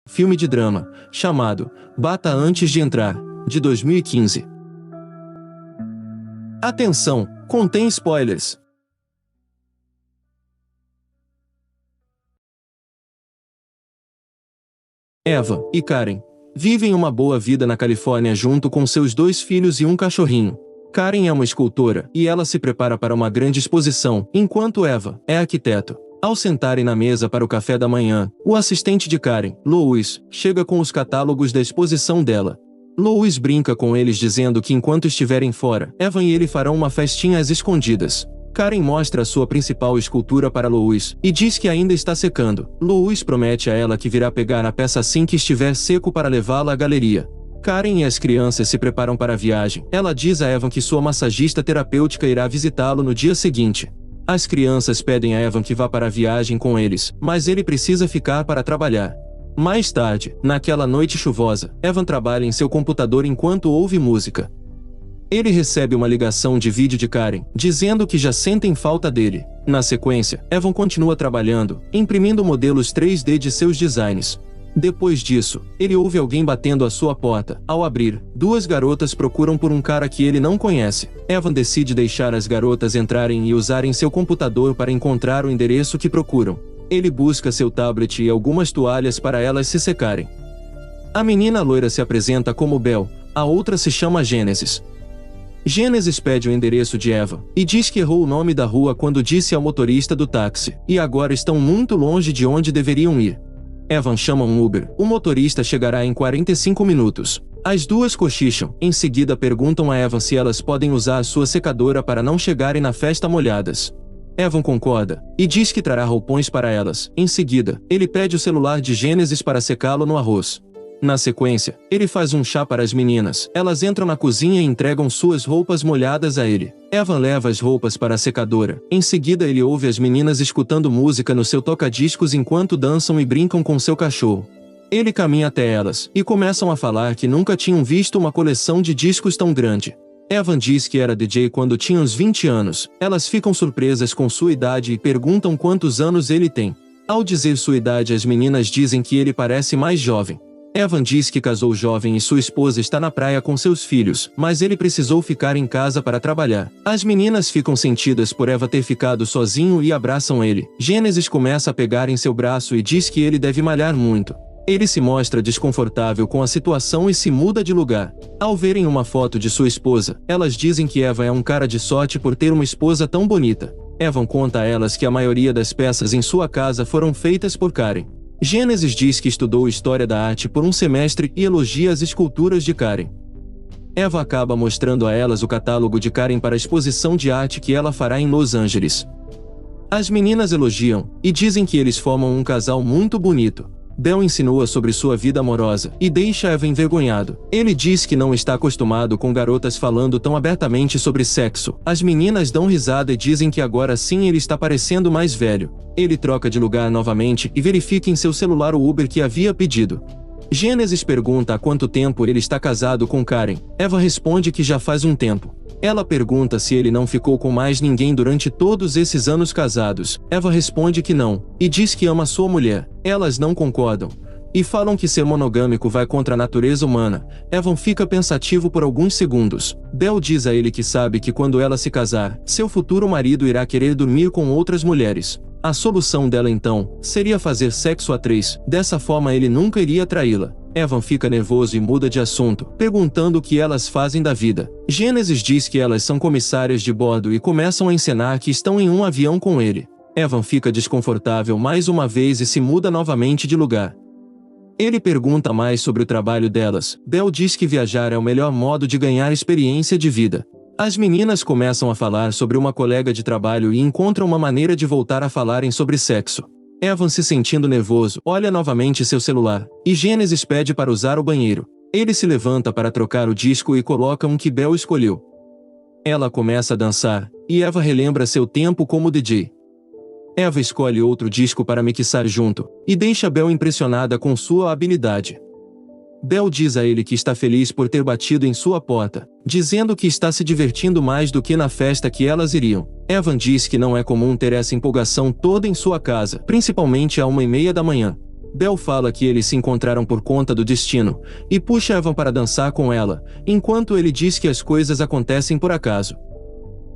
filme de drama, chamado Bata Antes de Entrar, de 2015. Atenção, contém spoilers. Eva e Karen vivem uma boa vida na Califórnia junto com seus 2 filhos e um cachorrinho. Karen é uma escultora e ela se prepara para uma grande exposição, enquanto Eva é arquiteto. Ao sentarem na mesa para o café da manhã, o assistente de Karen, Louis, chega com os catálogos da exposição dela. Louis brinca com eles dizendo que enquanto estiverem fora, Eva e ele farão uma festinha às escondidas. Karen mostra a sua principal escultura para Louis e diz que ainda está secando. Louis promete a ela que virá pegar a peça assim que estiver seco para levá-la à galeria. Karen e as crianças se preparam para a viagem. Ela diz a Evan que sua massagista terapêutica irá visitá-lo no dia seguinte. As crianças pedem a Evan que vá para a viagem com eles, mas ele precisa ficar para trabalhar. Mais tarde, naquela noite chuvosa, Evan trabalha em seu computador enquanto ouve música. Ele recebe uma ligação de vídeo de Karen, dizendo que já sentem falta dele. Na sequência, Evan continua trabalhando, imprimindo modelos 3D de seus designs. Depois disso, ele ouve alguém batendo à sua porta. Ao abrir, 2 garotas procuram por um cara que ele não conhece. Evan decide deixar as garotas entrarem e usarem seu computador para encontrar o endereço que procuram. Ele busca seu tablet e algumas toalhas para elas se secarem. A menina loira se apresenta como Belle, a outra se chama Gênesis. Gênesis pede o endereço de Eva e diz que errou o nome da rua quando disse ao motorista do táxi, e agora estão muito longe de onde deveriam ir. Evan chama um Uber. O motorista chegará em 45 minutos. As 2 cochicham. Em seguida perguntam a Evan se elas podem usar a sua secadora para não chegarem na festa molhadas. Evan concorda e diz que trará roupões para elas. Em seguida, ele pede o celular de Gênesis para secá-lo no arroz. Na sequência, ele faz um chá para as meninas. Elas entram na cozinha e entregam suas roupas molhadas a ele. Evan leva as roupas para a secadora. Em seguida ele ouve as meninas escutando música no seu toca-discos enquanto dançam e brincam com seu cachorro. Ele caminha até elas e começam a falar que nunca tinham visto uma coleção de discos tão grande. Evan diz que era DJ quando tinha uns 20 anos. Elas ficam surpresas com sua idade e perguntam quantos anos ele tem. Ao dizer sua idade, as meninas dizem que ele parece mais jovem. Evan diz que casou jovem e sua esposa está na praia com seus filhos, mas ele precisou ficar em casa para trabalhar. As meninas ficam sentidas por Eva ter ficado sozinho e abraçam ele. Gênesis começa a pegar em seu braço e diz que ele deve malhar muito. Ele se mostra desconfortável com a situação e se muda de lugar. Ao verem uma foto de sua esposa, elas dizem que Eva é um cara de sorte por ter uma esposa tão bonita. Evan conta a elas que a maioria das peças em sua casa foram feitas por Karen. Gênesis diz que estudou História da Arte por um semestre e elogia as esculturas de Karen. Eva acaba mostrando a elas o catálogo de Karen para a exposição de arte que ela fará em Los Angeles. As meninas elogiam e dizem que eles formam um casal muito bonito. Belle insinua sobre sua vida amorosa e deixa Eva envergonhado. Ele diz que não está acostumado com garotas falando tão abertamente sobre sexo. As meninas dão risada e dizem que agora sim ele está parecendo mais velho. Ele troca de lugar novamente e verifica em seu celular o Uber que havia pedido. Gênesis pergunta há quanto tempo ele está casado com Karen. Eva responde que já faz um tempo. Ela pergunta se ele não ficou com mais ninguém durante todos esses anos casados. Eva responde que não, e diz que ama sua mulher. Elas não concordam e falam que ser monogâmico vai contra a natureza humana. Evan fica pensativo por alguns segundos. Belle diz a ele que sabe que quando ela se casar, seu futuro marido irá querer dormir com outras mulheres. A solução dela então seria fazer sexo a 3, dessa forma ele nunca iria traí-la. Evan fica nervoso e muda de assunto, perguntando o que elas fazem da vida. Gênesis diz que elas são comissárias de bordo e começam a encenar que estão em um avião com ele. Evan fica desconfortável mais uma vez e se muda novamente de lugar. Ele pergunta mais sobre o trabalho delas. Belle diz que viajar é o melhor modo de ganhar experiência de vida. As meninas começam a falar sobre uma colega de trabalho e encontram uma maneira de voltar a falarem sobre sexo. Evan, se sentindo nervoso, olha novamente seu celular, e Gênesis pede para usar o banheiro. Ele se levanta para trocar o disco e coloca um que Belle escolheu. Ela começa a dançar, e Eva relembra seu tempo como DJ. Eva escolhe outro disco para mixar junto, e deixa Belle impressionada com sua habilidade. Belle diz a ele que está feliz por ter batido em sua porta, dizendo que está se divertindo mais do que na festa que elas iriam. Evan diz que não é comum ter essa empolgação toda em sua casa, principalmente à 1h30 da manhã. Bel fala que eles se encontraram por conta do destino, e puxa Evan para dançar com ela, enquanto ele diz que as coisas acontecem por acaso.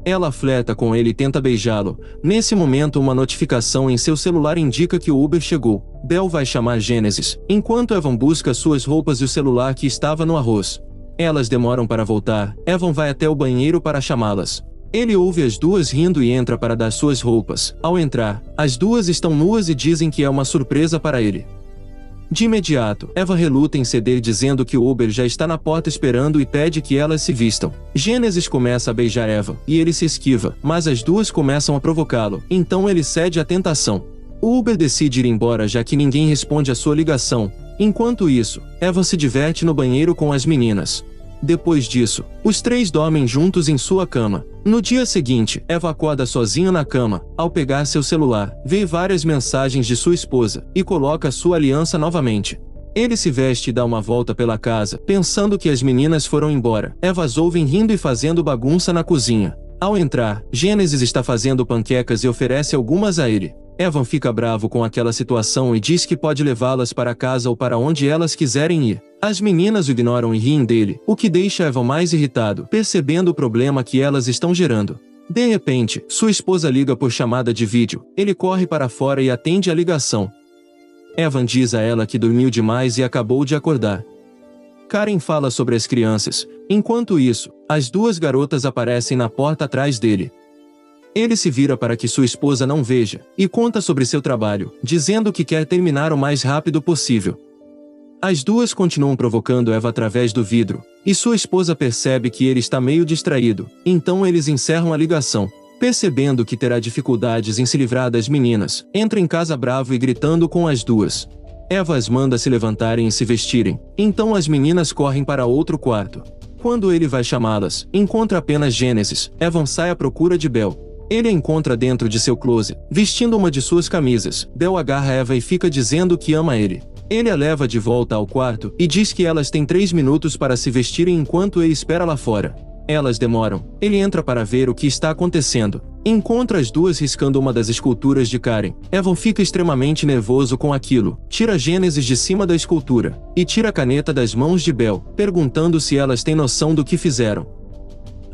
Ela flerta com ele e tenta beijá-lo. Nesse momento, uma notificação em seu celular indica que o Uber chegou. Bel vai chamar Genesis, enquanto Evan busca suas roupas e o celular que estava no arroz. Elas demoram para voltar. Evan vai até o banheiro para chamá-las. Ele ouve as duas rindo e entra para dar suas roupas. Ao entrar, as duas estão nuas e dizem que é uma surpresa para ele. De imediato, Eva reluta em ceder dizendo que o Uber já está na porta esperando e pede que elas se vistam. Genesis começa a beijar Eva, e ele se esquiva, mas as duas começam a provocá-lo, então ele cede à tentação. O Uber decide ir embora já que ninguém responde à sua ligação. Enquanto isso, Eva se diverte no banheiro com as meninas. Depois disso, os três dormem juntos em sua cama. No dia seguinte, Eva acorda sozinha na cama. Ao pegar seu celular, vê várias mensagens de sua esposa, e coloca sua aliança novamente. Ele se veste e dá uma volta pela casa, pensando que as meninas foram embora. Eva as ouvem rindo e fazendo bagunça na cozinha. Ao entrar, Genesis está fazendo panquecas e oferece algumas a ele. Evan fica bravo com aquela situação e diz que pode levá-las para casa ou para onde elas quiserem ir. As meninas o ignoram e riem dele, o que deixa Evan mais irritado, percebendo o problema que elas estão gerando. De repente, sua esposa liga por chamada de vídeo. Ele corre para fora e atende a ligação. Evan diz a ela que dormiu demais e acabou de acordar. Karen fala sobre as crianças. Enquanto isso, as duas garotas aparecem na porta atrás dele. Ele se vira para que sua esposa não veja, e conta sobre seu trabalho, dizendo que quer terminar o mais rápido possível. As duas continuam provocando Eva através do vidro, e sua esposa percebe que ele está meio distraído, então eles encerram a ligação. Percebendo que terá dificuldades em se livrar das meninas, entra em casa bravo e gritando com as duas. Eva as manda se levantarem e se vestirem, então as meninas correm para outro quarto. Quando ele vai chamá-las, encontra apenas Genesis. Evan sai à procura de Bel. Ele a encontra dentro de seu closet, vestindo uma de suas camisas. Bel agarra Eva e fica dizendo que ama ele. Ele a leva de volta ao quarto e diz que elas têm 3 minutos para se vestirem enquanto ele espera lá fora. Elas demoram. Ele entra para ver o que está acontecendo. Encontra as duas riscando uma das esculturas de Karen. Evan fica extremamente nervoso com aquilo. Tira Genesis de cima da escultura e tira a caneta das mãos de Bel, perguntando se elas têm noção do que fizeram.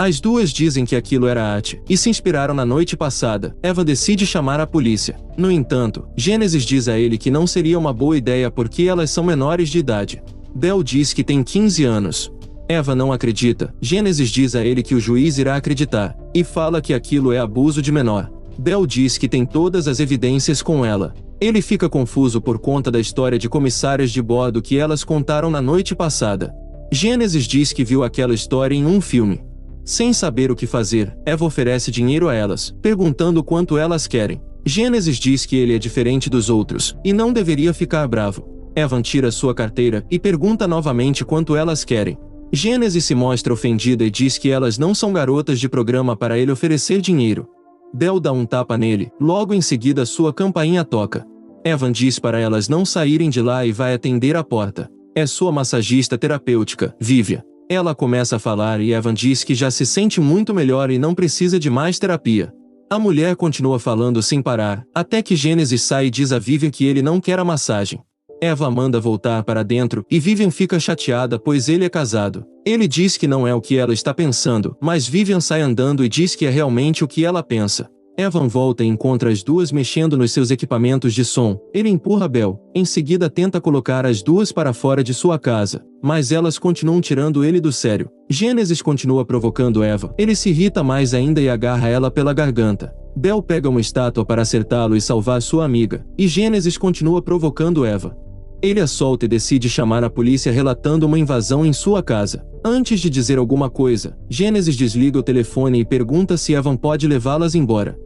As duas dizem que aquilo era arte e se inspiraram na noite passada. Eva decide chamar a polícia. No entanto, Genesis diz a ele que não seria uma boa ideia porque elas são menores de idade. Bel diz que tem 15 anos. Eva não acredita. Genesis diz a ele que o juiz irá acreditar, e fala que aquilo é abuso de menor. Bel diz que tem todas as evidências com ela. Ele fica confuso por conta da história de comissárias de bordo que elas contaram na noite passada. Genesis diz que viu aquela história em um filme. Sem saber o que fazer, Eva oferece dinheiro a elas, perguntando quanto elas querem. Genesis diz que ele é diferente dos outros, e não deveria ficar bravo. Evan tira sua carteira e pergunta novamente quanto elas querem. Genesis se mostra ofendida e diz que elas não são garotas de programa para ele oferecer dinheiro. Bel dá um tapa nele, logo em seguida sua campainha toca. Evan diz para elas não saírem de lá e vai atender a porta. É sua massagista terapêutica, Vivian. Ela começa a falar e Evan diz que já se sente muito melhor e não precisa de mais terapia. A mulher continua falando sem parar, até que Genesis sai e diz a Vivian que ele não quer a massagem. Eva manda voltar para dentro e Vivian fica chateada pois ele é casado. Ele diz que não é o que ela está pensando, mas Vivian sai andando e diz que é realmente o que ela pensa. Evan volta e encontra as duas mexendo nos seus equipamentos de som. Ele empurra Bel. Em seguida tenta colocar as duas para fora de sua casa, mas elas continuam tirando ele do sério. Genesis continua provocando Eva. Ele se irrita mais ainda e agarra ela pela garganta. Bel pega uma estátua para acertá-lo e salvar sua amiga, e Genesis continua provocando Eva. Ele a solta e decide chamar a polícia relatando uma invasão em sua casa. Antes de dizer alguma coisa, Genesis desliga o telefone e pergunta se Evan pode levá-las embora.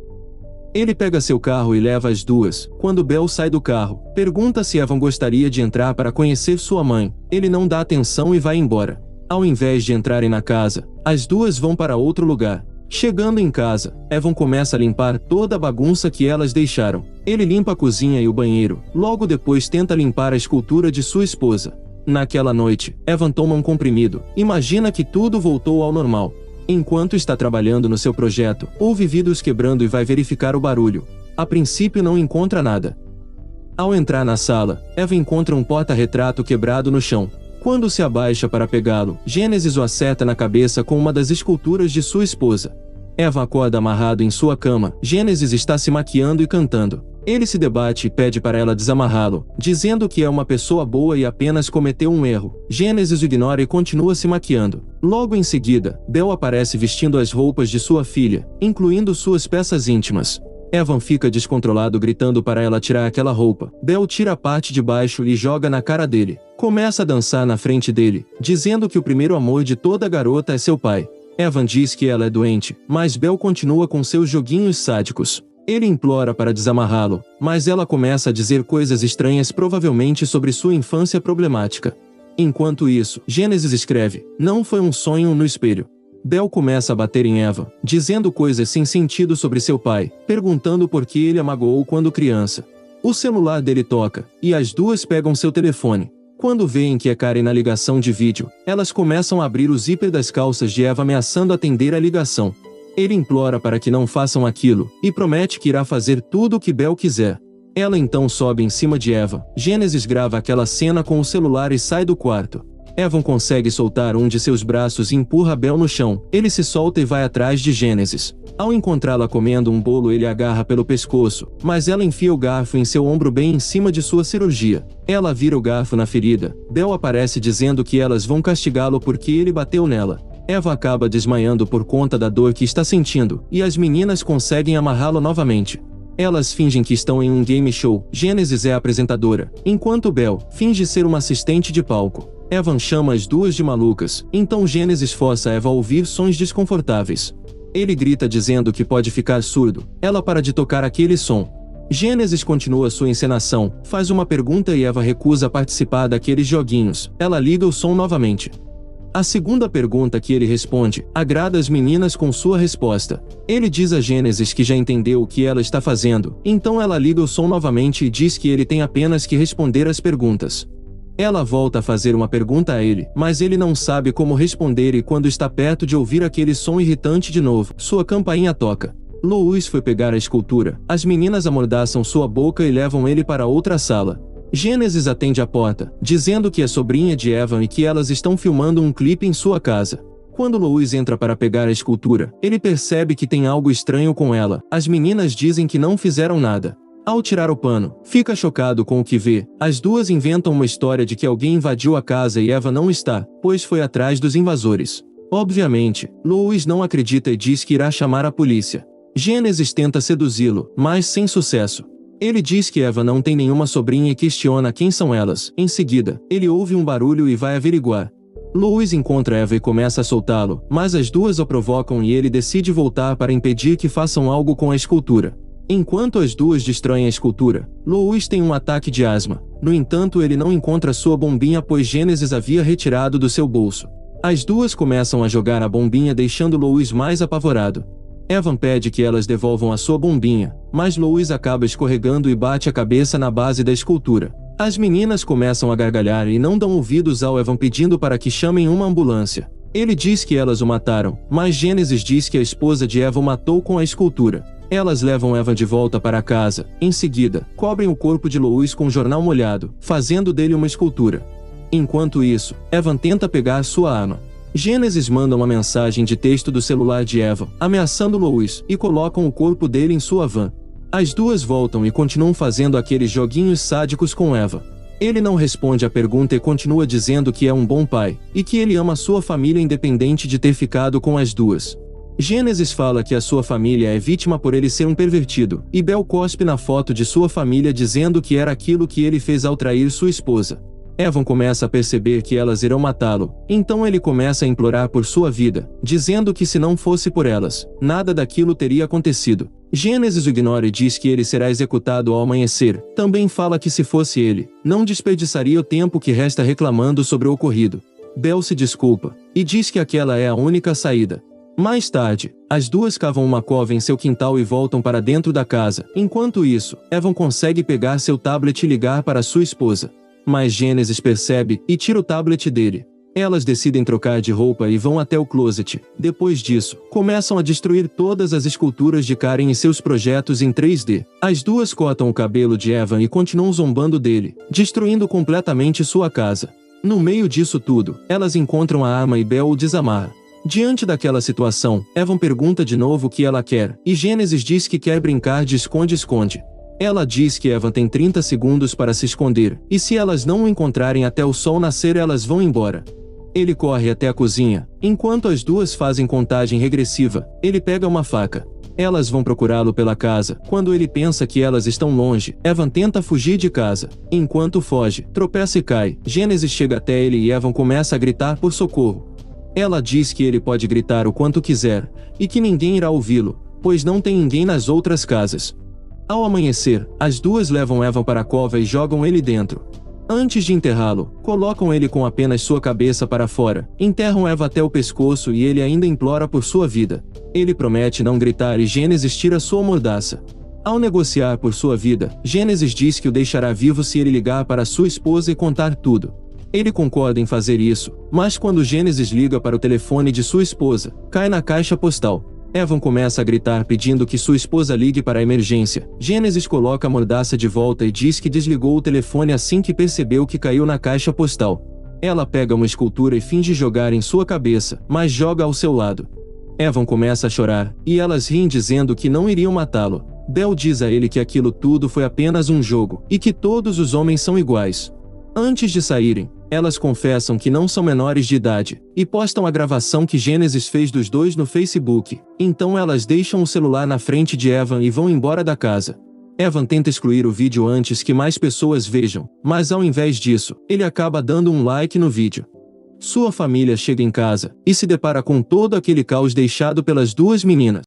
Ele pega seu carro e leva as duas. Quando Bel sai do carro, pergunta se Evan gostaria de entrar para conhecer sua mãe. Ele não dá atenção e vai embora. Ao invés de entrarem na casa, as duas vão para outro lugar. Chegando em casa, Evan começa a limpar toda a bagunça que elas deixaram. Ele limpa a cozinha e o banheiro, logo depois tenta limpar a escultura de sua esposa. Naquela noite, Evan toma um comprimido, imagina que tudo voltou ao normal. Enquanto está trabalhando no seu projeto, ouve vidros quebrando e vai verificar o barulho. A princípio não encontra nada. Ao entrar na sala, Eva encontra um porta-retrato quebrado no chão. Quando se abaixa para pegá-lo, Gênesis o acerta na cabeça com uma das esculturas de sua esposa. Eva acorda amarrado em sua cama. Gênesis está se maquiando e cantando. Ele se debate e pede para ela desamarrá-lo, dizendo que é uma pessoa boa e apenas cometeu um erro. Gênesis o ignora e continua se maquiando. Logo em seguida, Bel aparece vestindo as roupas de sua filha, incluindo suas peças íntimas. Evan fica descontrolado gritando para ela tirar aquela roupa. Bel tira a parte de baixo e joga na cara dele. Começa a dançar na frente dele, dizendo que o primeiro amor de toda garota é seu pai. Evan diz que ela é doente, mas Bel continua com seus joguinhos sádicos. Ele implora para desamarrá-lo, mas ela começa a dizer coisas estranhas, provavelmente sobre sua infância problemática. Enquanto isso, Gênesis escreve: "Não foi um sonho no espelho." Bel começa a bater em Eva, dizendo coisas sem sentido sobre seu pai, perguntando por que ele a magoou quando criança. O celular dele toca, e as duas pegam seu telefone. Quando veem que é Karen na ligação de vídeo, elas começam a abrir o zíper das calças de Eva ameaçando atender a ligação. Ele implora para que não façam aquilo, e promete que irá fazer tudo o que Bel quiser. Ela então sobe em cima de Eva. Gênesis grava aquela cena com o celular e sai do quarto. Evan consegue soltar um de seus braços e empurra Bel no chão. Ele se solta e vai atrás de Gênesis. Ao encontrá-la comendo um bolo, ele a agarra pelo pescoço, mas ela enfia o garfo em seu ombro bem em cima de sua cirurgia. Ela vira o garfo na ferida. Bel aparece dizendo que elas vão castigá-lo porque ele bateu nela. Eva acaba desmaiando por conta da dor que está sentindo, e as meninas conseguem amarrá-lo novamente. Elas fingem que estão em um game show. Gênesis é a apresentadora, enquanto Bel finge ser uma assistente de palco. Evan chama as duas de malucas, então Gênesis força Eva a ouvir sons desconfortáveis. Ele grita dizendo que pode ficar surdo. Ela para de tocar aquele som. Gênesis continua sua encenação, faz uma pergunta e Eva recusa participar daqueles joguinhos. Ela liga o som novamente. A segunda pergunta que ele responde agrada as meninas com sua resposta. Ele diz a Gênesis que já entendeu o que ela está fazendo, então ela liga o som novamente e diz que ele tem apenas que responder as perguntas. Ela volta a fazer uma pergunta a ele, mas ele não sabe como responder e quando está perto de ouvir aquele som irritante de novo, sua campainha toca. Louis foi pegar a escultura. As meninas amordaçam sua boca e levam ele para outra sala. Gênesis atende a porta, dizendo que é sobrinha de Evan e que elas estão filmando um clipe em sua casa. Quando Louis entra para pegar a escultura, ele percebe que tem algo estranho com ela. As meninas dizem que não fizeram nada. Ao tirar o pano, fica chocado com o que vê. As duas inventam uma história de que alguém invadiu a casa e Eva não está, pois foi atrás dos invasores. Obviamente, Louis não acredita e diz que irá chamar a polícia. Gênesis tenta seduzi-lo, mas sem sucesso. Ele diz que Eva não tem nenhuma sobrinha e questiona quem são elas. Em seguida, ele ouve um barulho e vai averiguar. Louis encontra Eva e começa a soltá-lo, mas as duas o provocam e ele decide voltar para impedir que façam algo com a escultura. Enquanto as duas destroem a escultura, Louis tem um ataque de asma. No entanto, ele não encontra sua bombinha pois Gênesis havia retirado do seu bolso. As duas começam a jogar a bombinha deixando Louis mais apavorado. Evan pede que elas devolvam a sua bombinha, mas Louis acaba escorregando e bate a cabeça na base da escultura. As meninas começam a gargalhar e não dão ouvidos ao Evan pedindo para que chamem uma ambulância. Ele diz que elas o mataram, mas Gênesis diz que a esposa de Eva o matou com a escultura. Elas levam Eva de volta para casa. Em seguida, cobrem o corpo de Louis com jornal molhado, fazendo dele uma escultura. Enquanto isso, Evan tenta pegar sua arma. Gênesis manda uma mensagem de texto do celular de Eva, ameaçando Louis, e colocam o corpo dele em sua van. As duas voltam e continuam fazendo aqueles joguinhos sádicos com Eva. Ele não responde à pergunta e continua dizendo que é um bom pai, e que ele ama sua família independente de ter ficado com as duas. Gênesis fala que a sua família é vítima por ele ser um pervertido, e Bel cospe na foto de sua família dizendo que era aquilo que ele fez ao trair sua esposa. Evan começa a perceber que elas irão matá-lo, então ele começa a implorar por sua vida, dizendo que se não fosse por elas, nada daquilo teria acontecido. Gênesis o ignora e diz que ele será executado ao amanhecer. Também fala que se fosse ele, não desperdiçaria o tempo que resta reclamando sobre o ocorrido. Bel se desculpa, e diz que aquela é a única saída. Mais tarde, as duas cavam uma cova em seu quintal e voltam para dentro da casa. Enquanto isso, Evan consegue pegar seu tablet e ligar para sua esposa. Mas Gênesis percebe e tira o tablet dele. Elas decidem trocar de roupa e vão até o closet. Depois disso, começam a destruir todas as esculturas de Karen e seus projetos em 3D. As duas cortam o cabelo de Evan e continuam zombando dele, destruindo completamente sua casa. No meio disso tudo, elas encontram a arma e Belle o desamarra. Diante daquela situação, Evan pergunta de novo o que ela quer, e Gênesis diz que quer brincar de esconde-esconde. Ela diz que Evan tem 30 segundos para se esconder, e se elas não o encontrarem até o sol nascer elas vão embora. Ele corre até a cozinha. Enquanto as duas fazem contagem regressiva, ele pega uma faca. Elas vão procurá-lo pela casa. Quando ele pensa que elas estão longe, Evan tenta fugir de casa. Enquanto foge, tropeça e cai. Gênesis chega até ele e Evan começa a gritar por socorro. Ela diz que ele pode gritar o quanto quiser, e que ninguém irá ouvi-lo, pois não tem ninguém nas outras casas. Ao amanhecer, as duas levam Evan para a cova e jogam ele dentro. Antes de enterrá-lo, colocam ele com apenas sua cabeça para fora, enterram Eva até o pescoço e ele ainda implora por sua vida. Ele promete não gritar e Gênesis tira sua mordaça. Ao negociar por sua vida, Gênesis diz que o deixará vivo se ele ligar para sua esposa e contar tudo. Ele concorda em fazer isso, mas quando Gênesis liga para o telefone de sua esposa, cai na caixa postal. Evan começa a gritar pedindo que sua esposa ligue para a emergência. Gênesis coloca a mordaça de volta e diz que desligou o telefone assim que percebeu que caiu na caixa postal. Ela pega uma escultura e finge jogar em sua cabeça, mas joga ao seu lado. Evan começa a chorar, e elas riem dizendo que não iriam matá-lo. Belle diz a ele que aquilo tudo foi apenas um jogo, e que todos os homens são iguais. Antes de saírem, elas confessam que não são menores de idade, e postam a gravação que Gênesis fez dos dois no Facebook. Então elas deixam o celular na frente de Evan e vão embora da casa. Evan tenta excluir o vídeo antes que mais pessoas vejam, mas ao invés disso, ele acaba dando um like no vídeo. Sua família chega em casa, e se depara com todo aquele caos deixado pelas duas meninas.